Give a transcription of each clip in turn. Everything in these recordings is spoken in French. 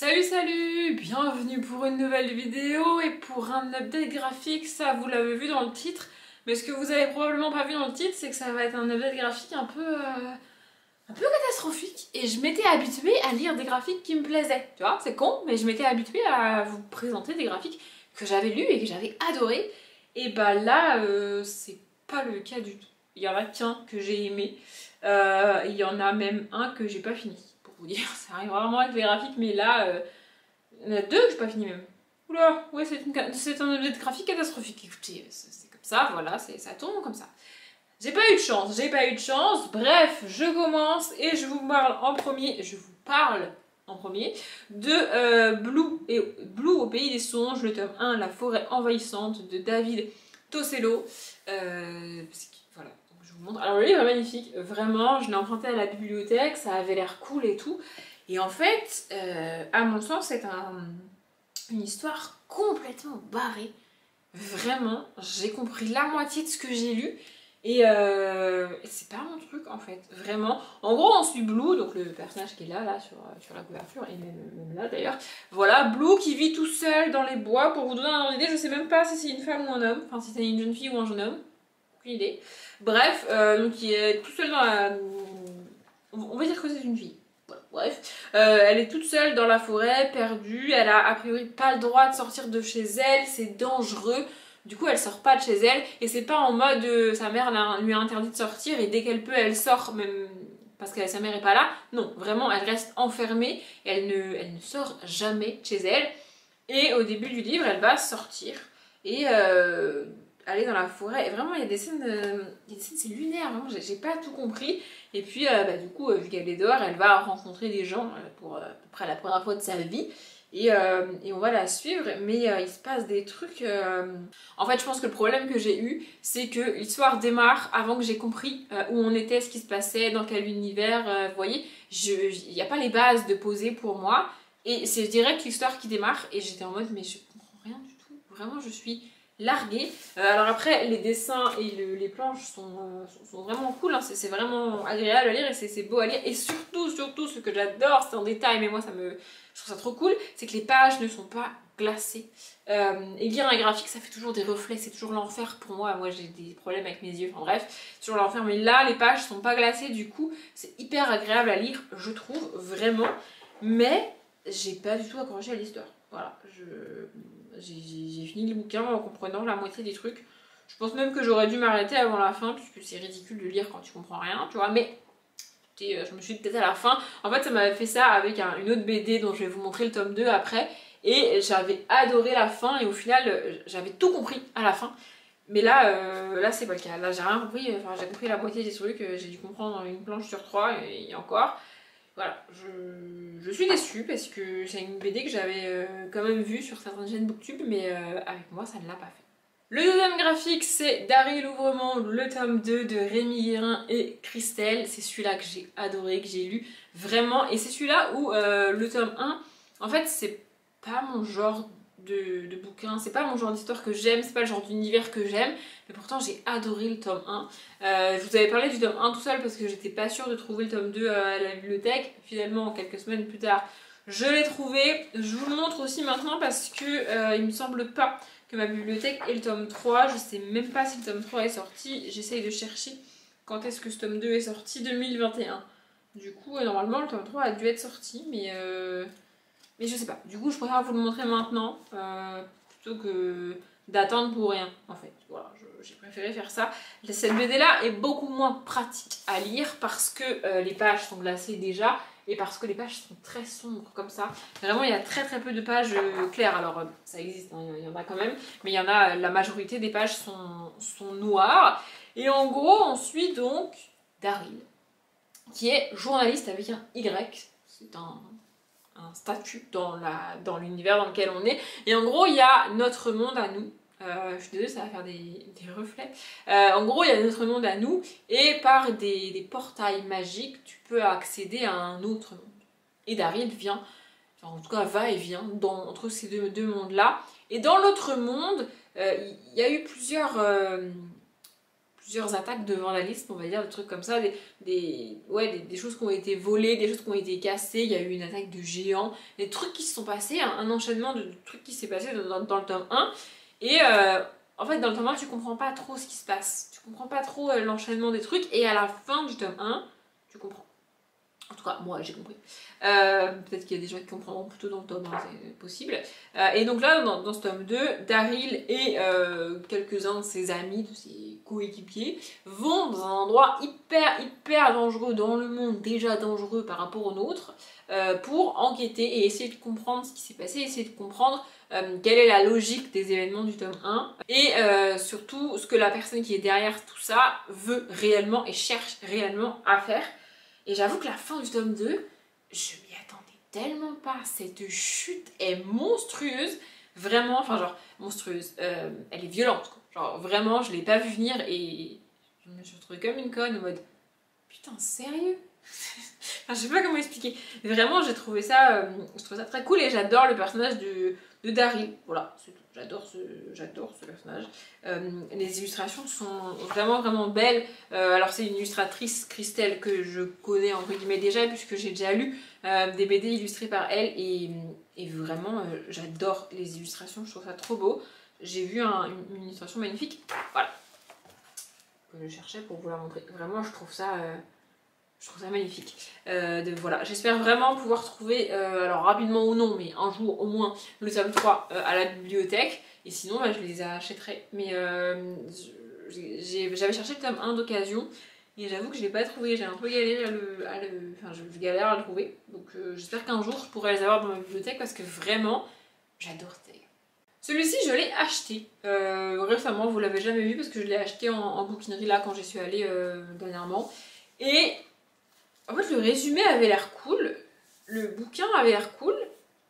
Salut salut, bienvenue pour une nouvelle vidéo et pour un update graphique. Ça vous l'avez vu dans le titre, mais ce que vous avez probablement pas vu dans le titre, c'est que ça va être un update graphique un peu catastrophique. Et je m'étais habituée à lire des graphiques qui me plaisaient, tu vois, c'est con, mais je m'étais habituée à vous présenter des graphiques que j'avais lus et que j'avais adoré. Et bah là, c'est pas le cas du tout. Il y en a qu'un que j'ai aimé, il y en a même un que j'ai pas fini. Pour vous dire, ça arrive vraiment avec les graphiques, mais là, il y en a deux que j'ai pas fini même. Oula, ouais, c'est un objet de graphique catastrophique. Écoutez, c'est comme ça, voilà, ça tombe comme ça. J'ai pas eu de chance, j'ai pas eu de chance. Bref, je commence et je vous parle en premier, de Blue au pays des songes, le tome 1, La forêt envahissante de David Tosello. Voilà, donc je vous montre. Alors le livre est magnifique, vraiment, je l'ai emprunté à la bibliothèque, ça avait l'air cool et tout. Et en fait, à mon sens, c'est une histoire complètement barrée. Vraiment, j'ai compris la moitié de ce que j'ai lu. Et c'est pas mon truc en fait, vraiment. En gros, on suit Blue, donc le personnage qui est là sur la couverture, et même là d'ailleurs. Voilà, Blue qui vit tout seul dans les bois. Pour vous donner un ordre d'idée, je sais même pas si c'est une femme ou un homme, enfin si c'est une jeune fille ou un jeune homme. Aucune idée. Bref, donc il est tout seul dans la. On va dire que c'est une fille. Voilà, bref, elle est toute seule dans la forêt, perdue. Elle a priori pas le droit de sortir de chez elle, c'est dangereux. Du coup, elle sort pas de chez elle et c'est pas en mode sa mère lui a interdit de sortir et dès qu'elle peut, elle sort, même parce que sa mère est pas là. Non, vraiment, elle reste enfermée et elle ne sort jamais de chez elle. Et au début du livre, elle va sortir et aller dans la forêt. Et vraiment, il y a des scènes, c'est lunaire, vraiment, j'ai pas tout compris. Et puis, du coup, vu qu'elle est dehors, elle va rencontrer des gens pour à peu près la première fois de sa vie. Et on va la suivre, mais il se passe des trucs. En fait, je pense que le problème que j'ai eu, c'est que l'histoire démarre avant que j'ai compris où on était, ce qui se passait, dans quel univers. Vous voyez, il n'y a pas les bases de poser pour moi. Et c'est direct l'histoire qui démarre, et j'étais en mode, mais je comprends rien du tout. Vraiment, je suis larguée. Alors après, les dessins et les planches sont vraiment cool, hein. C'est vraiment agréable à lire et c'est beau à lire. Et surtout, ce que j'adore, c'est en détail, mais moi je trouve ça trop cool, c'est que les pages ne sont pas glacées. Et lire un graphique, ça fait toujours des reflets, c'est toujours l'enfer pour moi. Moi j'ai des problèmes avec mes yeux, enfin bref, c'est toujours l'enfer. Mais là, les pages sont pas glacées, du coup, c'est hyper agréable à lire, je trouve, vraiment. Mais j'ai pas du tout accroché à l'histoire. Voilà, j'ai fini le bouquin en comprenant la moitié des trucs. Je pense même que j'aurais dû m'arrêter avant la fin, puisque c'est ridicule de lire quand tu comprends rien, tu vois. Mais je me suis dit peut-être à la fin. En fait, ça m'avait fait ça avec une autre BD dont je vais vous montrer le tome 2 après. Et j'avais adoré la fin et au final, j'avais tout compris à la fin. Mais là c'est pas le cas. Là, j'ai rien compris. Enfin, j'ai compris la moitié des trucs. J'ai dû comprendre une planche sur 3 et encore. Voilà, je suis déçue parce que c'est une BD que j'avais quand même vue sur certaines chaînes Booktube, mais avec moi, ça ne l'a pas fait. Le deuxième graphique, c'est Daryl Ouvrement, le tome 2 de Rémi Guérin et Christelle. C'est celui-là que j'ai adoré, que j'ai lu vraiment. Et c'est celui-là où le tome 1, en fait, c'est pas mon genre de bouquin, c'est pas mon genre d'histoire que j'aime, c'est pas le genre d'univers que j'aime. Mais pourtant, j'ai adoré le tome 1. Je vous avais parlé du tome 1 tout seul parce que j'étais pas sûre de trouver le tome 2 à la bibliothèque. Finalement, quelques semaines plus tard, je l'ai trouvé. Je vous le montre aussi maintenant parce que il me semble pas que ma bibliothèque ait le tome 3. Je sais même pas si le tome 3 est sorti. J'essaye de chercher quand est-ce que ce tome 2 est sorti. 2021. Du coup, normalement, le tome 3 a dû être sorti, mais je sais pas. Du coup, je préfère vous le montrer maintenant plutôt que d'attendre pour rien, en fait. Voilà, j'ai préféré faire ça. Cette BD-là est beaucoup moins pratique à lire parce que les pages sont glacées déjà et parce que les pages sont très sombres comme ça. Vraiment, il y a très peu de pages claires. Alors, ça existe, hein, il y en a quand même, mais il y en a, la majorité des pages sont noires. Et en gros, on suit donc Daryl, qui est journaliste avec un Y. C'est un statut dans l'univers dans lequel on est. Et en gros, il y a notre monde à nous. Je suis désolée, ça va faire des reflets. En gros, il y a notre monde à nous, et par des portails magiques, tu peux accéder à un autre monde. Et Daryl vient, enfin, en tout cas va et vient entre ces deux mondes-là. Et dans l'autre monde, il y a eu plusieurs plusieurs attaques de vandalisme, on va dire, des trucs comme ça, des choses qui ont été volées, des choses qui ont été cassées, il y a eu une attaque de géants, des trucs qui se sont passés, un enchaînement de trucs qui s'est passé dans le tome 1. Et en fait, dans le tome 1, tu comprends pas trop ce qui se passe, tu comprends pas trop l'enchaînement des trucs, et à la fin du tome 1, tu comprends. En tout cas, moi j'ai compris. Peut-être qu'il y a des gens qui comprendront plutôt dans le tome 1, c'est possible. Et donc là, dans ce tome 2, Daryl et quelques-uns de ses amis, de ses coéquipiers, vont dans un endroit hyper dangereux dans le monde, déjà dangereux par rapport au nôtre, pour enquêter et essayer de comprendre ce qui s'est passé, essayer de comprendre quelle est la logique des événements du tome 1 et surtout ce que la personne qui est derrière tout ça veut réellement et cherche réellement à faire. Et j'avoue que la fin du tome 2, je m'y attendais tellement pas. Cette chute est monstrueuse. Vraiment, enfin genre, monstrueuse. Elle est violente, quoi. Genre, vraiment, je l'ai pas vu venir et je me suis retrouvée comme une conne en mode putain, sérieux? Enfin, je sais pas comment expliquer. Vraiment, je trouvais ça très cool et j'adore le personnage de Daryl. Voilà, c'est tout. J'adore ce personnage. Les illustrations sont vraiment belles. Alors c'est une illustratrice, Christelle, que je connais entre guillemets déjà puisque j'ai déjà lu des BD illustrés par elle et vraiment j'adore les illustrations, je trouve ça trop beau. J'ai vu une illustration magnifique, voilà, que je cherchais pour vous la montrer. Vraiment je trouve ça magnifique. Voilà. J'espère vraiment pouvoir trouver, alors rapidement ou non, mais un jour au moins, le tome 3 à la bibliothèque. Et sinon, bah, je les achèterai. Mais j'avais cherché le tome 1 d'occasion. Et j'avoue que je ne l'ai pas trouvé. J'ai un peu galéré enfin, je galère à le trouver. Donc j'espère qu'un jour, je pourrai les avoir dans ma bibliothèque parce que vraiment, j'adore ces gars. Celui-ci, je l'ai acheté récemment. Vous l'avez jamais vu parce que je l'ai acheté en bouquinerie là quand j'y suis allée dernièrement. Et en fait, le résumé avait l'air cool, le bouquin avait l'air cool,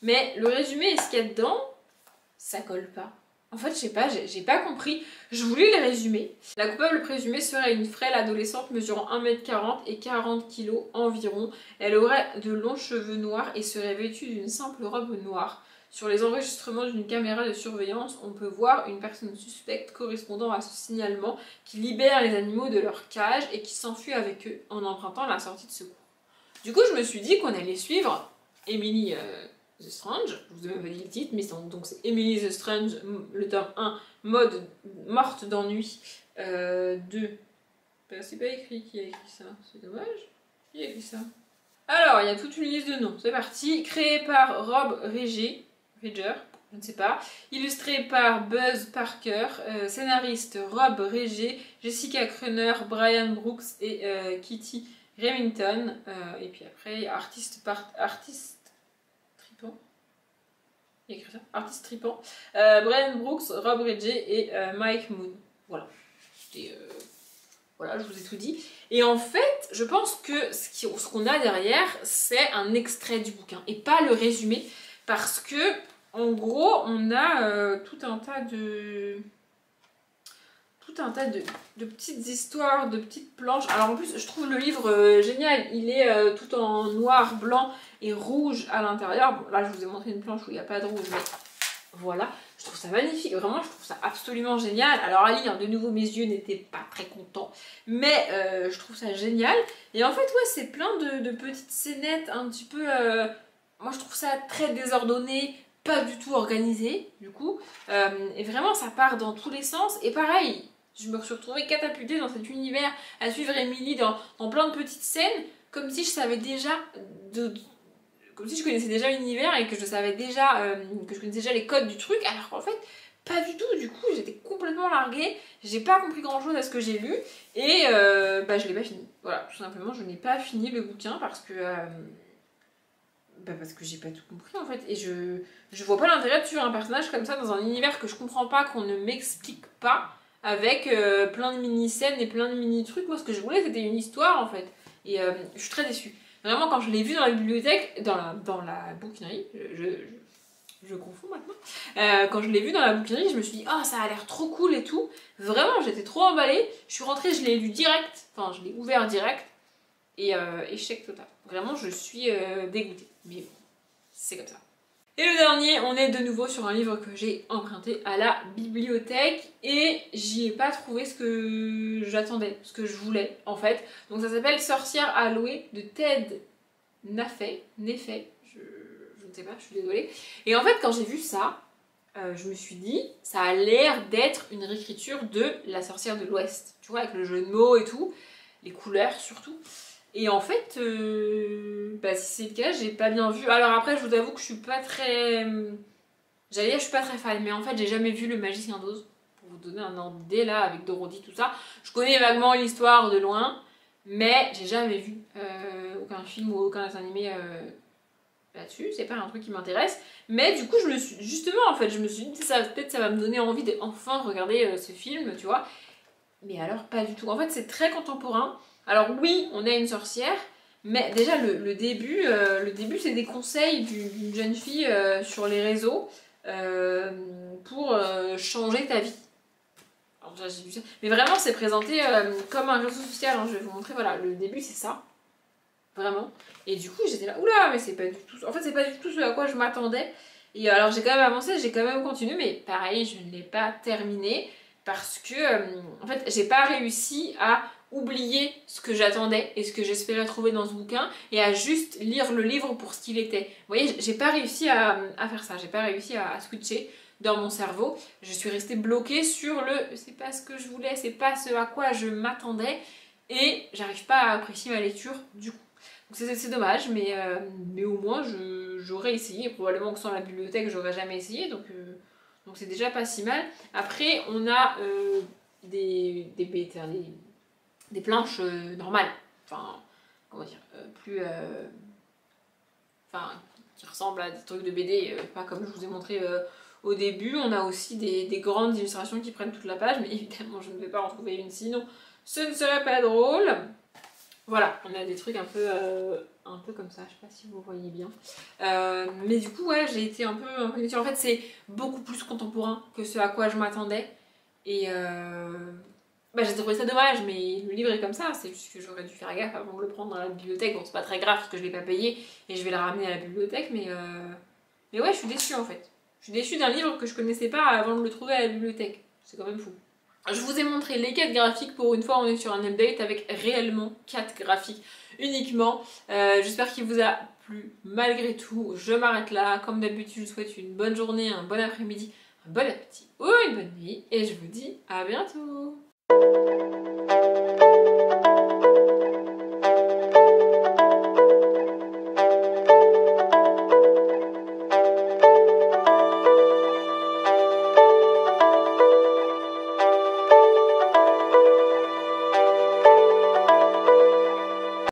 mais le résumé et ce qu'il y a dedans, ça colle pas. En fait, je sais pas, j'ai pas compris. Je voulais le résumer. La coupable présumée serait une frêle adolescente mesurant 1m40 et 40 kg environ. Elle aurait de longs cheveux noirs et serait vêtue d'une simple robe noire. Sur les enregistrements d'une caméra de surveillance, on peut voir une personne suspecte correspondant à ce signalement qui libère les animaux de leur cage et qui s'enfuit avec eux en empruntant la sortie de secours. Du coup, je me suis dit qu'on allait suivre Emily the Strange, je vous ai même pas dit le titre, mais donc c'est Emily the Strange, le tome 1, mode morte d'ennui, c'est pas écrit qui a écrit ça, c'est dommage. Qui a écrit ça? Alors, il y a toute une liste de noms, c'est parti. Créé par Rob Ridger, je ne sais pas. Illustré par Buzz Parker, scénariste Rob Ridger, Jessica Kruner, Brian Brooks et Kitty Remington. Et puis après, artiste tripant. Il y a écrit ça, artiste tripant. Brian Brooks, Rob Ridger et Mike Moon. Voilà. Voilà, je vous ai tout dit. Et en fait, je pense que ce qu'on a derrière, c'est un extrait du bouquin et pas le résumé. Parce que, en gros, on a tout un tas de petites histoires, de petites planches. Alors en plus, je trouve le livre génial. Il est tout en noir, blanc et rouge à l'intérieur. Bon, là, je vous ai montré une planche où il n'y a pas de rouge, mais voilà. Je trouve ça magnifique. Vraiment, je trouve ça absolument génial. Alors à lire, de nouveau, mes yeux n'étaient pas très contents. Mais je trouve ça génial. Et en fait, ouais, c'est plein de petites scénettes un petit peu... moi, je trouve ça très désordonné, pas du tout organisé, du coup. Et vraiment, ça part dans tous les sens. Et pareil, je me suis retrouvée catapultée dans cet univers, à suivre Emily dans plein de petites scènes, comme si je savais déjà... comme si je connaissais déjà l'univers et que je savais déjà... que je connaissais déjà les codes du truc, alors qu'en fait... pas du tout, du coup j'étais complètement larguée, j'ai pas compris grand chose à ce que j'ai lu et je l'ai pas fini. Voilà, tout simplement je n'ai pas fini le bouquin parce que j'ai pas tout compris en fait et je vois pas l'intérêt de suivre un personnage comme ça dans un univers que je comprends pas, qu'on ne m'explique pas, avec plein de mini-scènes et plein de mini-trucs. Moi ce que je voulais c'était une histoire en fait et je suis très déçue. Vraiment quand je l'ai vu dans la bibliothèque, dans la bouquinerie, je confonds maintenant. Quand je l'ai vu dans la bouquinerie, je me suis dit oh ça a l'air trop cool et tout. Vraiment j'étais trop emballée. Je suis rentrée, je l'ai lu direct, enfin je l'ai ouvert direct et échec total. Vraiment je suis dégoûtée. Mais bon, c'est comme ça. Et le dernier, on est de nouveau sur un livre que j'ai emprunté à la bibliothèque et j'y ai pas trouvé ce que j'attendais, ce que je voulais en fait. Donc ça s'appelle Sorcière à louer de Ted Neffet, je ne sais pas, je suis désolée. Et en fait quand j'ai vu ça, je me suis dit, ça a l'air d'être une réécriture de La Sorcière de l'Ouest. Tu vois, avec le jeu de mots et tout, les couleurs surtout. Et en fait, bah, si c'est le cas, j'ai pas bien vu. Alors après, je vous avoue que je suis pas très... J'allais dire, je suis pas très fan, mais en fait, j'ai jamais vu Le Magicien d'Oz. Pour vous donner un ordre d'idée, là, avec Dorothy, tout ça. Je connais vaguement l'histoire de loin, mais j'ai jamais vu aucun film ou aucun dessin animé là-dessus. C'est pas un truc qui m'intéresse. Mais du coup, justement, en fait, je me suis dit, peut-être ça va me donner envie d'enfin regarder ce film, tu vois. Mais alors, pas du tout. En fait, c'est très contemporain. Alors oui, on a une sorcière, mais déjà le début c'est des conseils d'une jeune fille sur les réseaux pour changer ta vie. Alors déjà, j'ai vu ça. Mais vraiment, c'est présenté comme un réseau social. Hein. Je vais vous montrer, voilà, le début c'est ça. Vraiment. Et du coup, j'étais là, oula, mais c'est pas du tout... En fait, c'est pas du tout ce à quoi je m'attendais. Et alors, j'ai quand même avancé, j'ai quand même continué, mais pareil, je ne l'ai pas terminé parce que, en fait, j'ai pas réussi à oublier ce que j'attendais et ce que j'espérais trouver dans ce bouquin et à juste lire le livre pour ce qu'il était. Vous voyez, j'ai pas réussi à faire ça, j'ai pas réussi à switcher dans mon cerveau. Je suis restée bloquée sur c'est pas ce que je voulais, c'est pas ce à quoi je m'attendais et j'arrive pas à apprécier ma lecture du coup. C'est dommage, mais au moins j'aurais essayé. Probablement que sans la bibliothèque, j'aurais jamais essayé, donc c'est déjà pas si mal. Après, on a des planches normales, enfin, comment dire, plus. Enfin, qui ressemblent à des trucs de BD, pas comme je vous ai montré au début. On a aussi des grandes illustrations qui prennent toute la page, mais évidemment, je ne vais pas en trouver une sinon ce ne serait pas drôle. Voilà, on a des trucs un peu comme ça, je sais pas si vous voyez bien. Mais du coup, ouais, j'ai été un peu déçue. En fait, c'est beaucoup plus contemporain que ce à quoi je m'attendais. Et bah, j'ai trouvé ça dommage, mais le livre est comme ça. C'est juste que j'aurais dû faire gaffe avant de le prendre dans la bibliothèque. Bon, c'est pas très grave parce que je l'ai pas payé et je vais le ramener à la bibliothèque. Mais ouais, je suis déçue en fait. Je suis déçue d'un livre que je connaissais pas avant de le trouver à la bibliothèque. C'est quand même fou. Je vous ai montré les 4 graphiques, pour une fois on est sur un update avec réellement 4 graphiques uniquement. J'espère qu'il vous a plu malgré tout. Je m'arrête là. Comme d'habitude, je vous souhaite une bonne journée, un bon après-midi, un bon appétit ou une bonne nuit. Et je vous dis à bientôt.